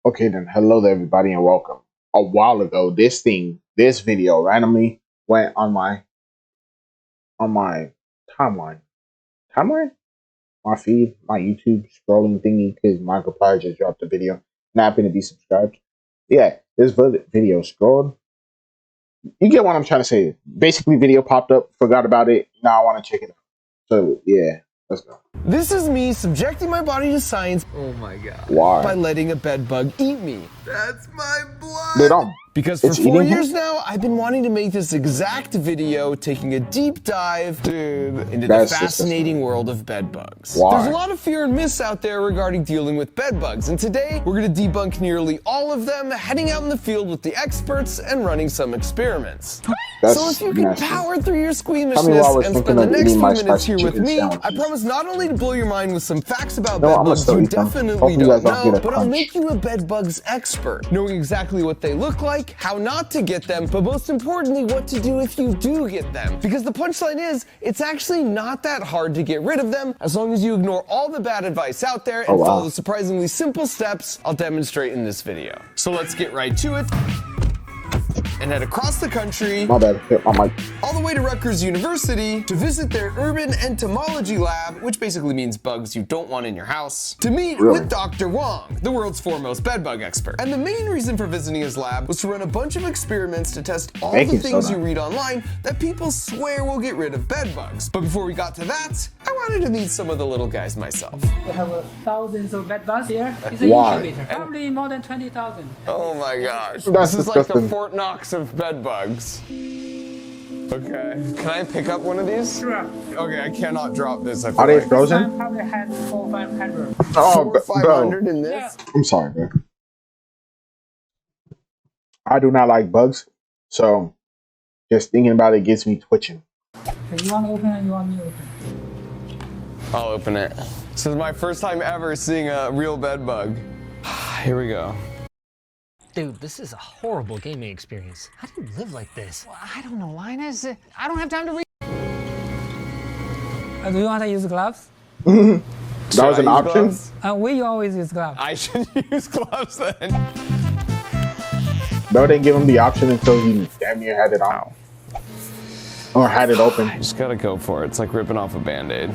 Okay then, hello there everybody and welcome. A while ago, this video randomly went on my timeline. My feed, my YouTube scrolling thingy, because Michael probably just dropped the video. And I happen to be subscribed. Yeah, this video scrolled. You get what I'm trying to say. Basically, video popped up, forgot about it, now I want to check it out. So yeah, let's go. This is me subjecting my body to science. Oh my god. Why? By letting a bed bug eat me. That's my blood. They don't. Because for 4 years now, I've been wanting to make this exact video, taking a deep dive, into the fascinating world of bed bugs. Why? There's a lot of fear and myths out there regarding dealing with bed bugs, and today we're going to debunk nearly all of them, heading out in the field with the experts and running some experiments. So if you can power through your squeamishness and spend the next few minutes here with me, I promise not only to blow your mind with some facts about bed bugs you definitely don't know, but I'll make you a bed bugs expert, knowing exactly what they look like, how not to get them, but most importantly, what to do if you do get them. Because the punchline is, it's actually not that hard to get rid of them, as long as you ignore all the bad advice out there and follow the surprisingly simple steps I'll demonstrate in this video. So let's get right to it and head across the country, my bad, hit my mic, all the way to Rutgers University to visit their urban entomology lab, which basically means bugs you don't want in your house, to meet with Dr. Wong, the world's foremost bedbug expert. And the main reason for visiting his lab was to run a bunch of experiments to test all the things you read online that people swear will get rid of bedbugs. But before we got to that, I wanted to meet some of the little guys myself. We have thousands of bedbugs here. It's an incubator. Probably more than 20,000. Oh my gosh. This is like the Fort Knox of bed bugs. Okay. Can I pick up one of these? Sure. Okay, I cannot drop this. Are they frozen? I probably had 400 or 500. Oh, 500 in this? Yeah. I'm sorry, man. I do not like bugs, so just thinking about it gets me twitching. Okay, you want to open it or you want me to open it? I'll open it. This is my first time ever seeing a real bed bug. Here we go. Dude, this is a horrible gaming experience. How do you live like this? Well, I don't know, Linus. I don't have time to read. Do you want to use gloves? That was an option? We always use gloves. I should use gloves then. No, they didn't give him the option until he damn near had it on. Or had it open. I just gotta go for it. It's like ripping off a Band-Aid.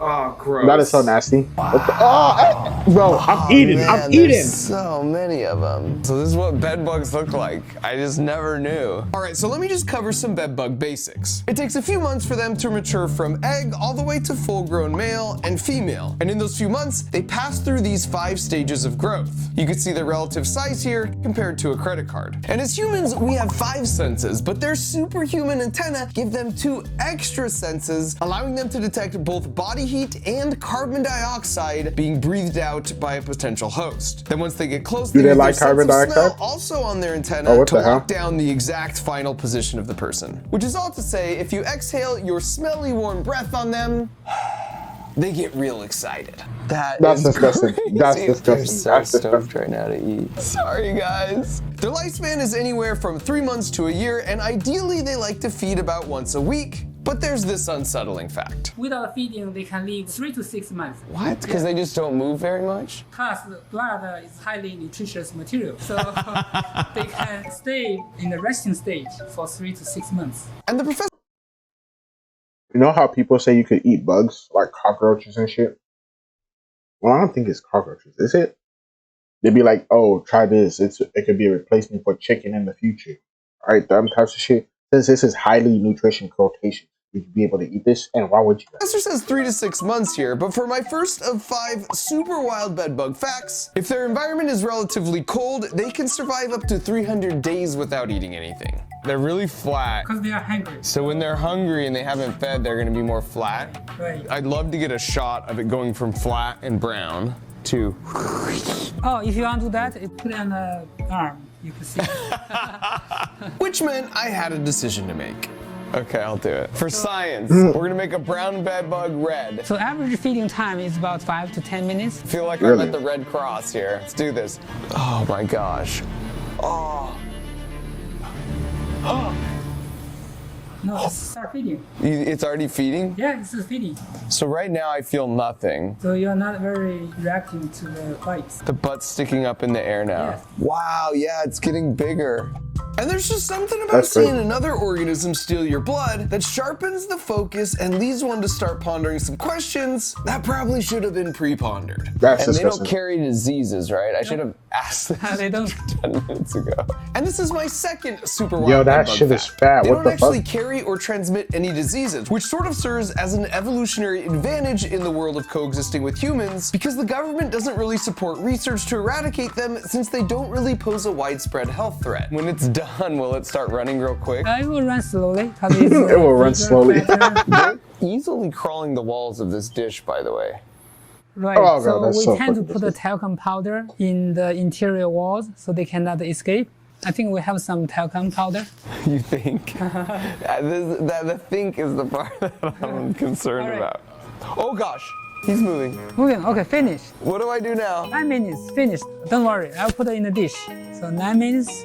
Oh, gross. That is so nasty. Wow. Bro, I'm eating. I'm eating. There's so many of them. So this is what bed bugs look like. I just never knew. All right, so let me just cover some bed bug basics. It takes a few months for them to mature from egg all the way to full-grown male and female. And in those few months, they pass through these 5 stages of growth. You can see their relative size here compared to a credit card. And as humans, we have 5 senses, but their superhuman antenna give them 2 extra senses, allowing them to detect both body heat and carbon dioxide being breathed out by a potential host. Then once they get close, they use their sense of smell also on their antenna to lock down the exact final position of the person. Which is all to say, if you exhale your smelly warm breath on them, they get real excited. That's disgusting. That's disgusting. That's disgusting right now to eat. Sorry, guys. Their lifespan is anywhere from 3 months to a year, and ideally they like to feed about once a week. But there's this unsettling fact. Without feeding, they can live 3 to 6 months. What? Because they just don't move very much? Plus, blood is highly nutritious material, so they can stay in the resting stage for 3 to 6 months. And the professor... You know how people say you could eat bugs, like cockroaches and shit? Well, I don't think it's cockroaches, is it? They'd be like, oh, try this. It could be a replacement for chicken in the future. All right, them types of shit. Since this is highly nutrition quotation, would you be able to eat this? And why would you? Professor says 3 to 6 months here, but for my first of 5 super wild bed bug facts, if their environment is relatively cold, they can survive up to 300 days without eating anything. They're really flat. Because they are hungry. So when they're hungry and they haven't fed, they're gonna be more flat. Right. I'd love to get a shot of it going from flat and brown to... Oh, if you want to do that, put it on the arm. You can see. Which meant I had a decision to make. Okay, I'll do it. For science, we're gonna make a brown bed bug red. So average feeding time is about 5 to 10 minutes. I feel like I'm at the Red Cross here. Let's do this. Oh my gosh. Oh. Oh. No, it's start feeding. It's already feeding? Yeah, it's feeding. So right now I feel nothing. So you're not very reacting to the bites. The butt's sticking up in the air now. Yes. Wow, yeah, it's getting bigger. And there's just something about That's great. seeing another organism steal your blood that sharpens the focus and leads one to start pondering some questions that probably should have been pre-pondered. That's and they don't disgusting. carry diseases, right? I should have asked this They don't. 10 minutes ago. And this is my second super wild Yo, that bedbug shit is fact. fat. They What don't the actually fuck? carry or transmit any diseases, which sort of serves as an evolutionary advantage in the world of coexisting with humans because the government doesn't really support research to eradicate them since they don't really pose a widespread health threat. When it's done, will it start running real quick? It will run slowly. 'Cause it's, It will run bigger, slowly. fatter. They're easily crawling the walls of this dish, by the way. Right. Oh, God, so that's we so tend to fucking put the talcum powder in the interior walls so they cannot escape. I think we have some talcum powder. You think? The think is the part that I'm concerned All right. about. Oh gosh, he's moving. Moving. Okay, finished. What do I do now? 9 minutes. Finished. Don't worry. I'll put it in the dish. So 9 minutes.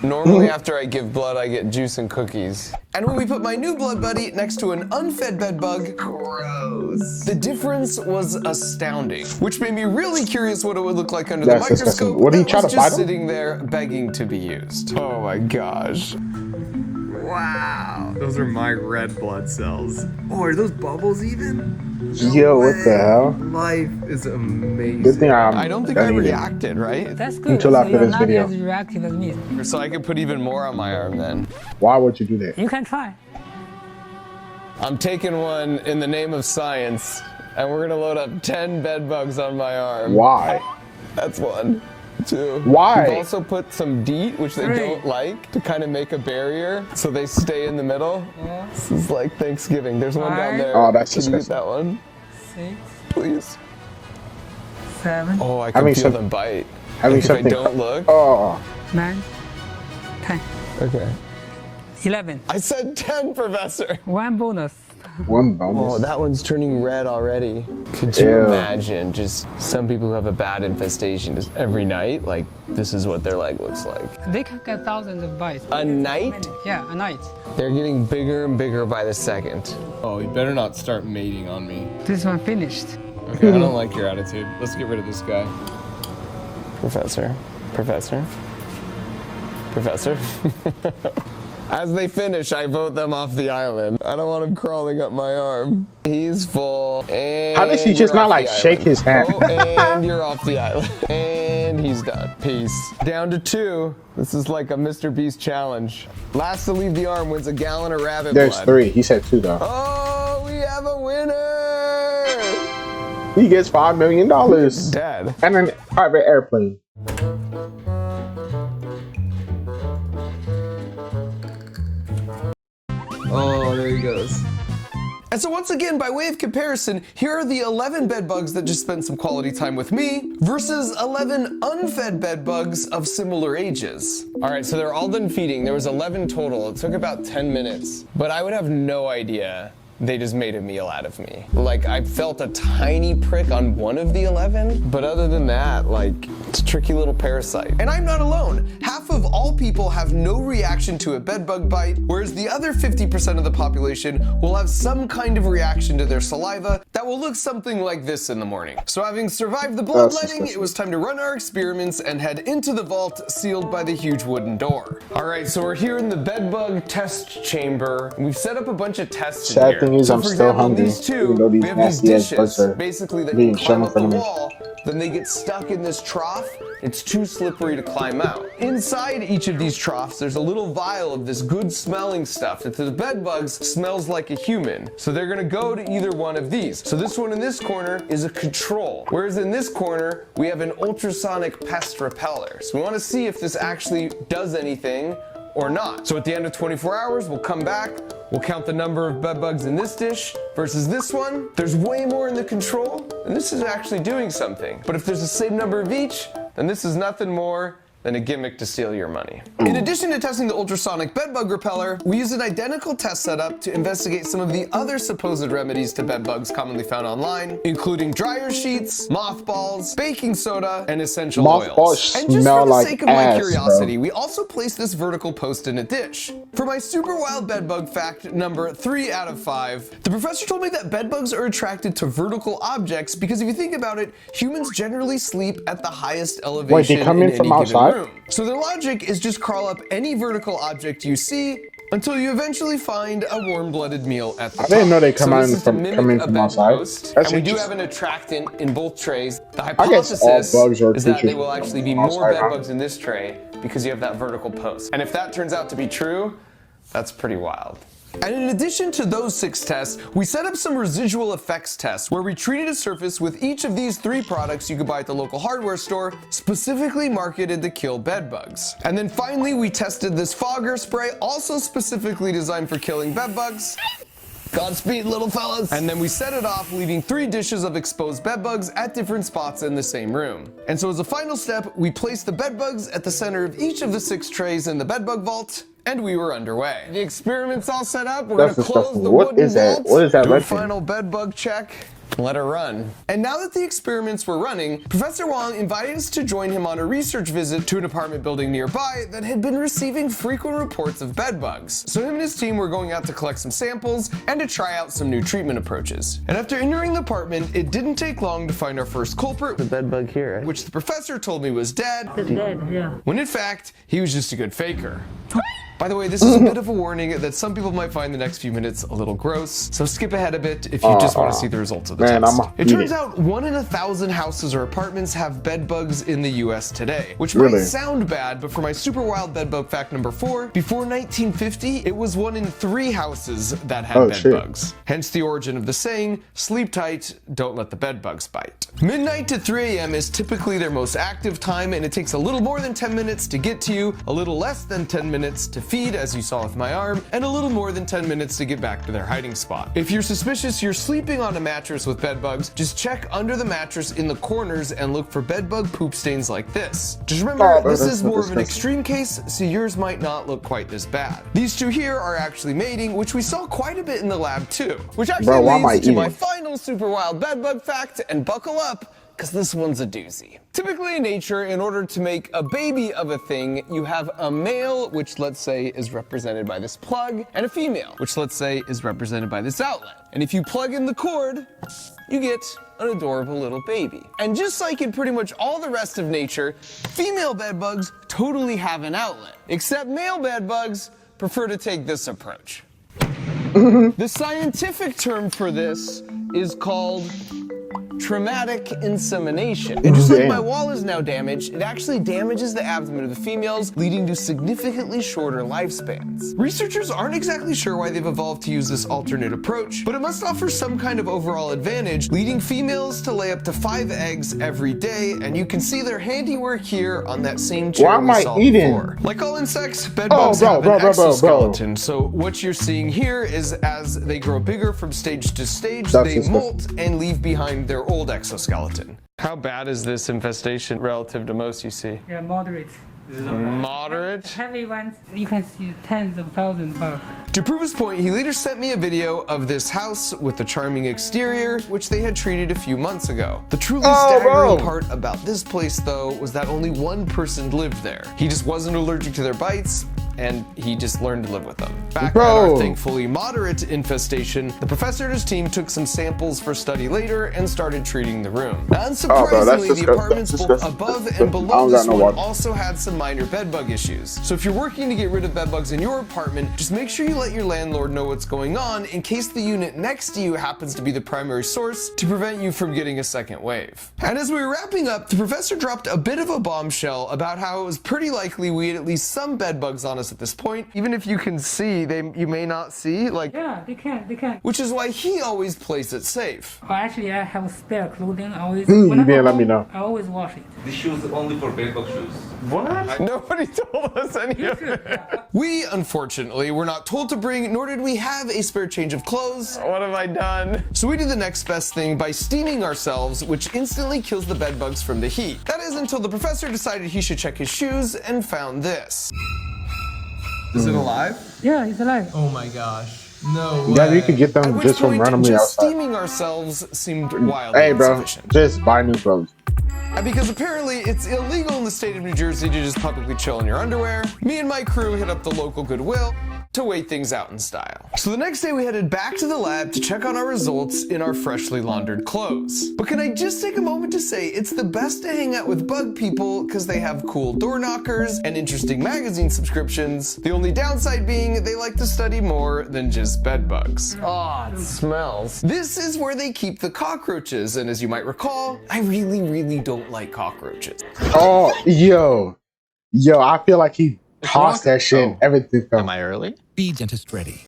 Normally after I give blood, I get juice and cookies. And when we put my new blood buddy next to an unfed bedbug, gross. The difference was astounding, which made me really curious what it would look like under That's the disgusting. microscope. What, did he that try was to just bite him? sitting there begging to be used. Oh my gosh. Wow. Those are my red blood cells. Oh, are those bubbles even? Yo, what the hell? Life is amazing. Good thing I don't think I eat it. reacted, right? That's good. Until so after you're this not video. as reactive as me. So I could put even more on my arm then. Why would you do that? You can try. I'm taking one in the name of science, and we're gonna load up 10 bed bugs on my arm. Why? That's 1, 2. Why? We've also put some DEET, which they 3. don't like, to kind of make a barrier so they stay in the middle. Yeah. This is like Thanksgiving. There's one down 5. there. Oh, that's Can you get disgusting. that one, 6, please? 7, Oh, I can Having feel some- them bite. Having Like if I something. don't look. Oh, 9, 10, Okay. 11. I said 10, Professor. 1 bonus. one bonus. Oh, that one's turning red already. Could you Ew. imagine just some people who have a bad infestation just every night? Like, this is what their leg looks like. They can get thousands of bites. A night? Yeah, a night. They're getting bigger and bigger by the second. Oh, you better not start mating on me. This one finished. Okay, I don't like your attitude. Let's get rid of this guy. Professor. Professor. Professor. As they finish, I vote them off the island. I don't want him crawling up my arm. He's full. And How does he just you're not off like the shake island. his hand? Oh, and you're off the island. And he's done. Peace. Down to 2. This is like a Mr. Beast challenge. Last to leave the arm wins a gallon of rabbit There's blood. 3. He said 2 though. Oh, we have a winner! He gets $5 million Dad. and a private airplane. Oh, there he goes. And so once again, by way of comparison, here are the 11 bed bugs that just spent some quality time with me versus 11 unfed bed bugs of similar ages. All right, so they're all done feeding. There was 11 total. It took about 10 minutes, but I would have no idea they just made a meal out of me. Like, I felt a tiny prick on one of the 11, but other than that, like, it's a tricky little parasite. And I'm not alone. Half of all people have no reaction to a bedbug bite, whereas the other 50% of the population will have some kind of reaction to their saliva that will look something like this in the morning. So having survived the bloodletting, it was time to run our experiments and head into the vault sealed by the huge wooden door. All right, so we're here in the bedbug test chamber. We've set up a bunch of tests in Sad here. thing is, So I'm for still example, hungry, these two, even though these we have these nasty ass bugs dishes, are basically that being can climb shown in up the front of me. wall, then they get stuck in this trough. It's too slippery to climb out. Inside each of these troughs, there's a little vial of this good smelling stuff that to the bed bugs smells like a human. So they're gonna go to either one of these. So this one in this corner is a control, whereas in this corner, we have an ultrasonic pest repeller. So we wanna see if this actually does anything or not. So at the end of 24 hours, we'll come back, we'll count the number of bed bugs in this dish versus this one. There's way more in the control, and this is actually doing something. But if there's the same number of each, then this is nothing more than a gimmick to steal your money. In addition to testing the ultrasonic bedbug repeller, we used an identical test setup to investigate some of the other supposed remedies to bedbugs commonly found online, including dryer sheets, mothballs, baking soda, and essential oils. And just for the sake of my curiosity, we also placed this vertical post in a dish. For my super wild bedbug fact number 3 out of 5, the professor told me that bedbugs are attracted to vertical objects because if you think about it, humans generally sleep at the highest elevation in any given room. So their logic is just crawl up any vertical object you see until you eventually find a warm-blooded meal at the top. I didn't know they come in from outside. And we do have an attractant in both trays. The hypothesis is that they will actually be more bedbugs in this tray because you have that vertical post. And if that turns out to be true, that's pretty wild. And in addition to those 6 tests, we set up some residual effects tests where we treated a surface with each of these 3 products you could buy at the local hardware store, specifically marketed to kill bedbugs. And then finally, we tested this fogger spray, also specifically designed for killing bedbugs. Godspeed, little fellas. And then we set it off, leaving 3 dishes of exposed bedbugs at different spots in the same room. And so as a final step, we placed the bedbugs at the center of each of the 6 trays in the bedbug vault, and we were underway. The experiment's all set up. We're gonna close the wooden vault, what is that? do a final bedbug check, let her run. And now that the experiments were running, Professor Wong invited us to join him on a research visit to an apartment building nearby that had been receiving frequent reports of bedbugs. So him and his team were going out to collect some samples and to try out some new treatment approaches. And after entering the apartment, it didn't take long to find our first culprit, the bedbug here, which the professor told me was dead. It's dead, yeah. When in fact, he was just a good faker. By the way, this is a bit of a warning that some people might find the next few minutes a little gross, so skip ahead a bit if you just want to see the results of the test. It turns out 1 in 1,000 houses or apartments have bed bugs in the US today, which might sound bad, but for my super wild bed bug fact number 4, before 1950, it was 1 in 3 houses that had bed bugs. Hence the origin of the saying, sleep tight, don't let the bed bugs bite. Midnight to 3 a.m. is typically their most active time, and it takes a little more than 10 minutes to get to you, a little less than 10 minutes to feed, as you saw with my arm, and a little more than 10 minutes to get back to their hiding spot. If you're suspicious you're sleeping on a mattress with bed bugs, just check under the mattress in the corners and look for bed bug poop stains like this. Just remember, this is more of an extreme case, so yours might not look quite this bad. These 2 here are actually mating, which we saw quite a bit in the lab too, which actually leads to my final super wild bed bug fact, and buckle up, because this one's a doozy. Typically in nature, in order to make a baby of a thing, you have a male, which let's say is represented by this plug, and a female, which let's say is represented by this outlet. And if you plug in the cord, you get an adorable little baby. And just like in pretty much all the rest of nature, female bedbugs totally have an outlet, except male bedbugs prefer to take this approach. The scientific term for this is called traumatic insemination. And just like my wall is now damaged, it actually damages the abdomen of the females, leading to significantly shorter lifespans. Researchers aren't exactly sure why they've evolved to use this alternate approach, but it must offer some kind of overall advantage, leading females to lay up to 5 eggs every day, and you can see their handiwork here on that same chair we saw before. Like all insects, bedbugs have an exoskeleton, so what you're seeing here is as they grow bigger from stage to stage, they molt and leave behind their old exoskeleton. How bad is this infestation relative to most you see? Yeah, moderate. Moderate? Heavy ones, you can see tens of thousands bugs. To prove his point, he later sent me a video of this house with the charming exterior, which they had treated a few months ago. The truly staggering part about this place, though, was that only 1 person lived there. He just wasn't allergic to their bites, and he just learned to live with them. Back at our thankfully moderate infestation, the professor and his team took some samples for study later and started treating the room. Now, unsurprisingly, the apartments both above and below this one also had some minor bedbug issues. So if you're working to get rid of bedbugs in your apartment, just make sure you let your landlord know what's going on in case the unit next to you happens to be the primary source to prevent you from getting a second wave. And as we were wrapping up, the professor dropped a bit of a bombshell about how it was pretty likely we had at least some bedbugs on us at this point. Even if you can see, you may not see, like, Yeah, they can. which is why he always plays it safe. Oh, actually, I have spare clothing. I always. You when I go didn't let me home, know. I always wash it. This shoes only for bedbug shoes. What? Nobody told us any of it. We, unfortunately, were not told to bring, nor did we have a spare change of clothes. What have I done? So we did the next best thing by steaming ourselves, which instantly kills the bed bugs from the heat. That is until the professor decided he should check his shoes and found this. Is it alive? Yeah, it's alive. Oh my gosh. No way. Yeah, you could get At them which just from point, randomly just outside. steaming ourselves seemed wildly Hey, bro, insufficient. just buy new clothes. And because apparently it's illegal in the state of New Jersey to just publicly chill in your underwear, me and my crew hit up the local Goodwill to wait things out in style. So the next day we headed back to the lab to check on our results in our freshly laundered clothes. But can I just take a moment to say it's the best to hang out with bug people because they have cool door knockers and interesting magazine subscriptions. The only downside being they like to study more than just bed bugs. Oh, it smells. This is where they keep the cockroaches, and as you might recall, I really don't like cockroaches. Oh, yo, I feel like he tossed that shit and everything fell. Am I early? Be dentist ready.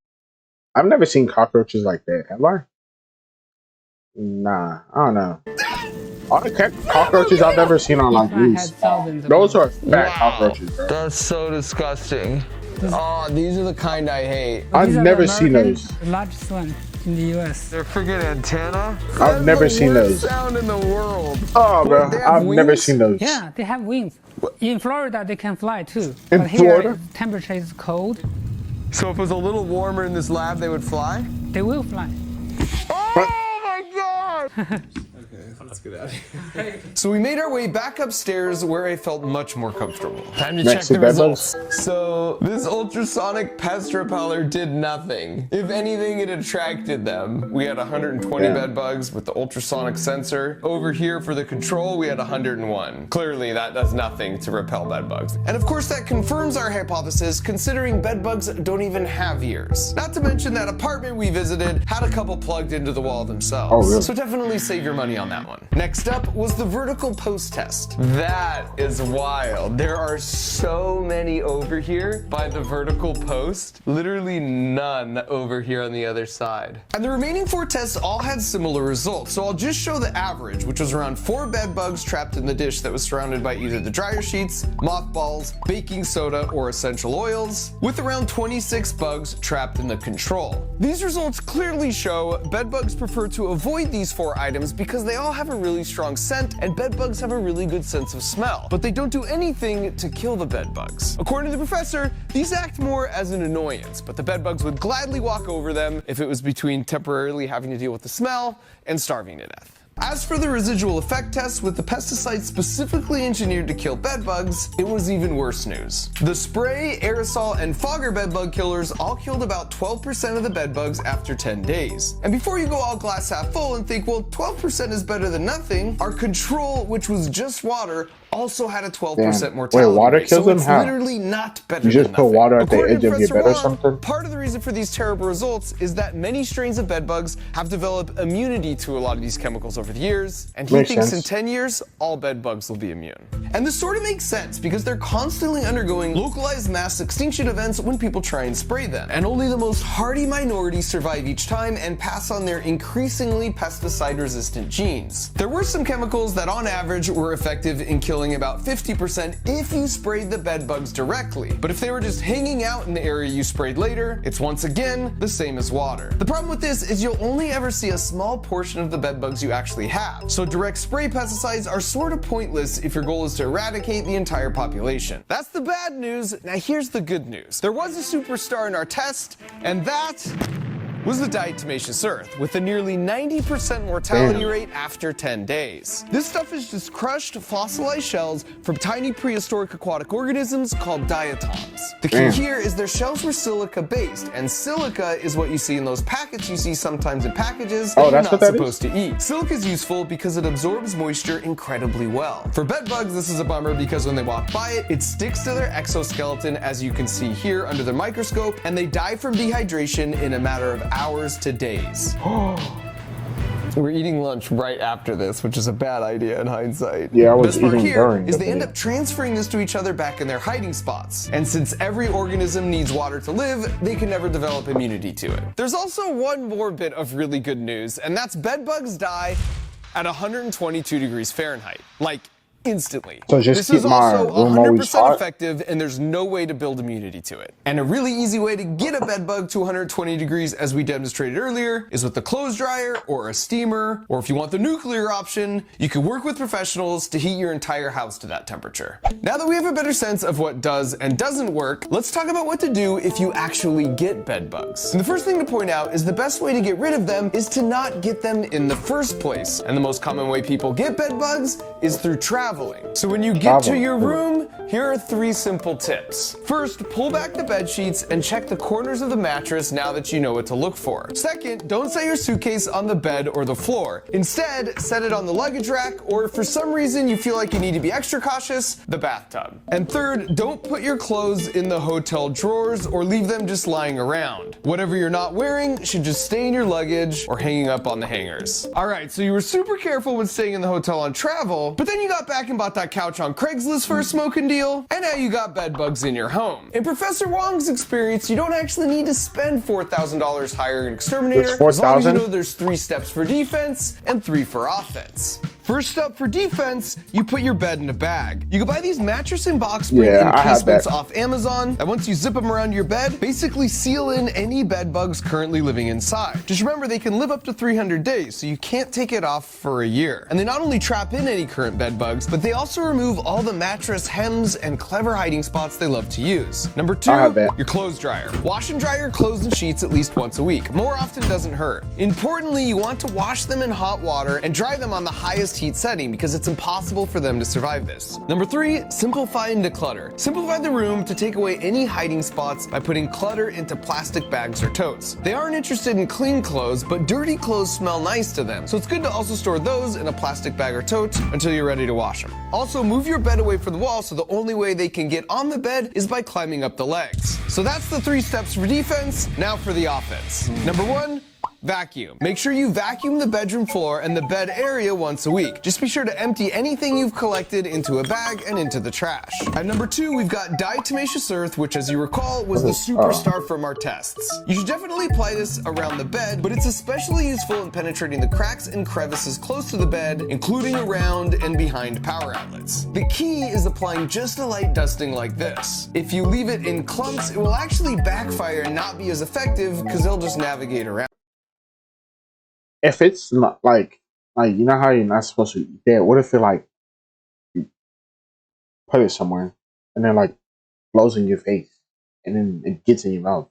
I've never seen cockroaches like that, have I? Nah, I don't know. All the cockroaches I've ever seen on like I had loose. thousands of Those them. are fat cockroaches, bro. That's so disgusting. Oh, these are the kind I hate. I've These are never the seen American those. largest one in the U.S. Their freaking antenna. I've never seen those. Sound in the world. Oh, bro, They have I've never wings? seen those. Yeah, they have wings. In Florida, they can fly too. In but here, Florida? temperature is cold. So if it was a little warmer in this lab, they would fly? They will fly. Oh my god! Let's get out of here. So we made our way back upstairs where I felt much more comfortable. Time to Next check to the bed bugs? results. So this ultrasonic pest repeller did nothing. If anything, it attracted them. We had 120 Yeah. bed bugs with the ultrasonic sensor. Over here for the control, we had 101. Clearly that does nothing to repel bed bugs. And of course that confirms our hypothesis considering bed bugs don't even have ears. Not to mention that apartment we visited had a couple plugged into the wall themselves. Oh, really? So definitely save your money on that one. Next up was the vertical post test. That is wild. There are so many over here by the vertical post. Literally none over here on the other side. And the remaining 4 tests all had similar results. So I'll just show the average, which was around 4 bed bugs trapped in the dish that was surrounded by either the dryer sheets, mothballs, baking soda, or essential oils, with around 26 bugs trapped in the control. These results clearly show bed bugs prefer to avoid these 4 items because they all have a really strong scent and bed bugs have a really good sense of smell, but they don't do anything to kill the bed bugs. According to the professor, these act more as an annoyance, but the bed bugs would gladly walk over them if it was between temporarily having to deal with the smell and starving to death. As for the residual effect tests with the pesticide specifically engineered to kill bed bugs, it was even worse news. The spray, aerosol, and fogger bed bug killers all killed about 12% of the bed bugs after 10 days. And before you go all glass half full and think, well, 12% is better than nothing, our control, which was just water, also had a 12% Damn. mortality Wait, water rate, kills so them? it's How? literally not better You just than put nothing. water at the According edge to of your Professor bed or Wong, something? part of the reason for these terrible results is that many strains of bed bugs have developed immunity to a lot of these chemicals over the years, and he Makes thinks sense. in 10 years, all bed bugs will be immune. And this sort of makes sense because they're constantly undergoing localized mass extinction events when people try and spray them. And only the most hardy minority survive each time and pass on their increasingly pesticide-resistant genes. There were some chemicals that on average were effective in killing about 50% if you sprayed the bed bugs directly. But if they were just hanging out in the area you sprayed later, it's once again the same as water. The problem with this is you'll only ever see a small portion of the bed bugs you actually have. So direct spray pesticides are sort of pointless if your goal is to eradicate the entire population. That's the bad news. Now here's the good news. There was a superstar in our test, and that was the diatomaceous earth, with a nearly 90% mortality rate after 10 days. This stuff is just crushed, fossilized shells from tiny prehistoric aquatic organisms called diatoms. The key here is their shells were silica-based, and silica is what you see in those packets you see sometimes in packages that Oh, you're that's not what that is? supposed to eat. Silica is useful because it absorbs moisture incredibly well. For bed bugs, this is a bummer because when they walk by it, it sticks to their exoskeleton, as you can see here under the microscope, and they die from dehydration in a matter of hours to days. We're eating lunch right after this, which is a bad idea in hindsight. Yeah, I The was best part eating here during is the they end video. up transferring this to each other back in their hiding spots. And since every organism needs water to live, they can never develop immunity to it. There's also one more bit of really good news, and that's bed bugs die at 122 degrees Fahrenheit. Like, instantly. So just this keep is my also room always 100% hot? effective, and there's no way to build immunity to it. And a really easy way to get a bed bug to 120 degrees, as we demonstrated earlier, is with a clothes dryer or a steamer, or if you want the nuclear option, you can work with professionals to heat your entire house to that temperature. Now that we have a better sense of what does and doesn't work, let's talk about what to do if you actually get bed bugs. And the first thing to point out is the best way to get rid of them is to not get them in the first place. And the most common way people get bed bugs is through traveling. So when you get to your room, here are 3 simple tips. First, pull back the bed sheets and check the corners of the mattress now that you know what to look for. Second, don't set your suitcase on the bed or the floor. Instead, set it on the luggage rack, or if for some reason you feel like you need to be extra cautious, the bathtub. And third, don't put your clothes in the hotel drawers or leave them just lying around. Whatever you're not wearing should just stay in your luggage or hanging up on the hangers. All right, so you were super careful when staying in the hotel on travel, but then you got back and bought that couch on Craigslist for a smoking deal, and now you got bed bugs in your home. In Professor Wong's experience, you don't actually need to spend $4,000 hiring an exterminator, It's as long as you 4,000? know there's 3 steps for defense and 3 for offense. First up for defense, you put your bed in a bag. You can buy these mattress and box spring Yeah, I have encasements that. off Amazon, and once you zip them around your bed, basically seal in any bed bugs currently living inside. Just remember, they can live up to 300 days, so you can't take it off for a year. And they not only trap in any current bed bugs, but they also remove all the mattress hems and clever hiding spots they love to use. Number 2, I have that. your clothes dryer. Wash and dry your clothes and sheets at least once a week. More often doesn't hurt. Importantly, you want to wash them in hot water and dry them on the highest heat setting because it's impossible for them to survive this. Number 3, simplify and declutter. Simplify the room to take away any hiding spots by putting clutter into plastic bags or totes. They aren't interested in clean clothes, but dirty clothes smell nice to them, so it's good to also store those in a plastic bag or tote until you're ready to wash them. Also, move your bed away from the wall so the only way they can get on the bed is by climbing up the legs. So that's the 3 steps for defense. Now for the offense. Number 1, vacuum. Make sure you vacuum the bedroom floor and the bed area once a week. Just be sure to empty anything you've collected into a bag and into the trash. At number 2, we've got diatomaceous earth, which, as you recall, was the superstar from our tests. You should definitely apply this around the bed, but it's especially useful in penetrating the cracks and crevices close to the bed, including around and behind power outlets. The key is applying just a light dusting like this. If you leave it in clumps, it will actually backfire and not be as effective because they'll just navigate around. If it's not like you know how you're not supposed to eat that, what if it like you put it somewhere and then like blows in your face and then it gets in your mouth?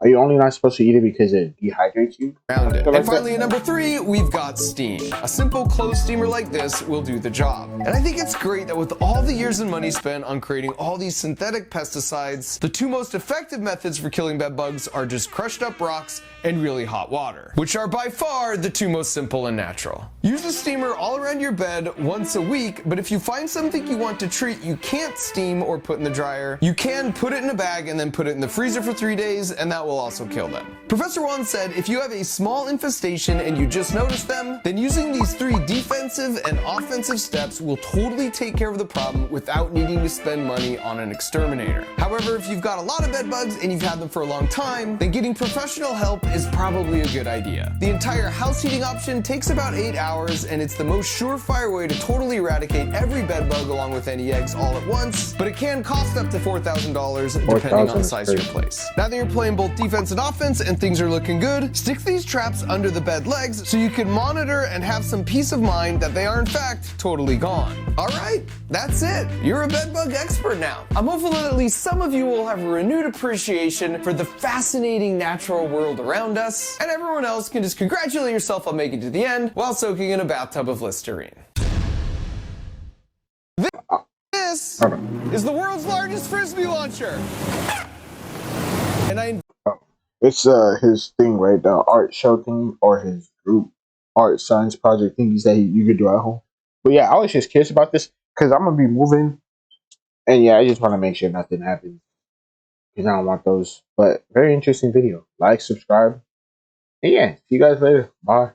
Are you only not supposed to eat it because it dehydrates you? Around it. Like And finally, that? at number 3, we've got steam. A simple clothes steamer like this will do the job. And I think it's great that with all the years and money spent on creating all these synthetic pesticides, the 2 most effective methods for killing bed bugs are just crushed up rocks and really hot water, which are by far the 2 most simple and natural. Use the steamer all around your bed once a week, but if you find something you want to treat you can't steam or put in the dryer, you can put it in a bag and then put it in the freezer for 3 days, and that will also kill them. Professor Wan said if you have a small infestation and you just notice them, then using these 3 defensive and offensive steps will totally take care of the problem without needing to spend money on an exterminator. However, if you've got a lot of bed bugs and you've had them for a long time, then getting professional help is probably a good idea. The entire house heating option takes about 8 hours, and it's the most surefire way to totally eradicate every bed bug along with any eggs all at once, but it can cost up to $4,000 depending on the size of your place. Now that you're playing both defense and offense and things are looking good, stick these traps under the bed legs so you can monitor and have some peace of mind that they are in fact totally gone. Alright, that's it. You're a bed bug expert now. I'm hopeful that at least some of you will have a renewed appreciation for the fascinating natural world around us, and everyone else can just congratulate yourself on making it to the end while soaking in a bathtub of Listerine. This is the world's largest frisbee launcher. And I It's his thing, right? The art show thing or his group art science project thing that you could do at home. But yeah, I was just curious about this because I'm gonna be moving, and yeah, I just want to make sure nothing happens because I don't want those. But very interesting video. Like, subscribe, and yeah, see you guys later. Bye.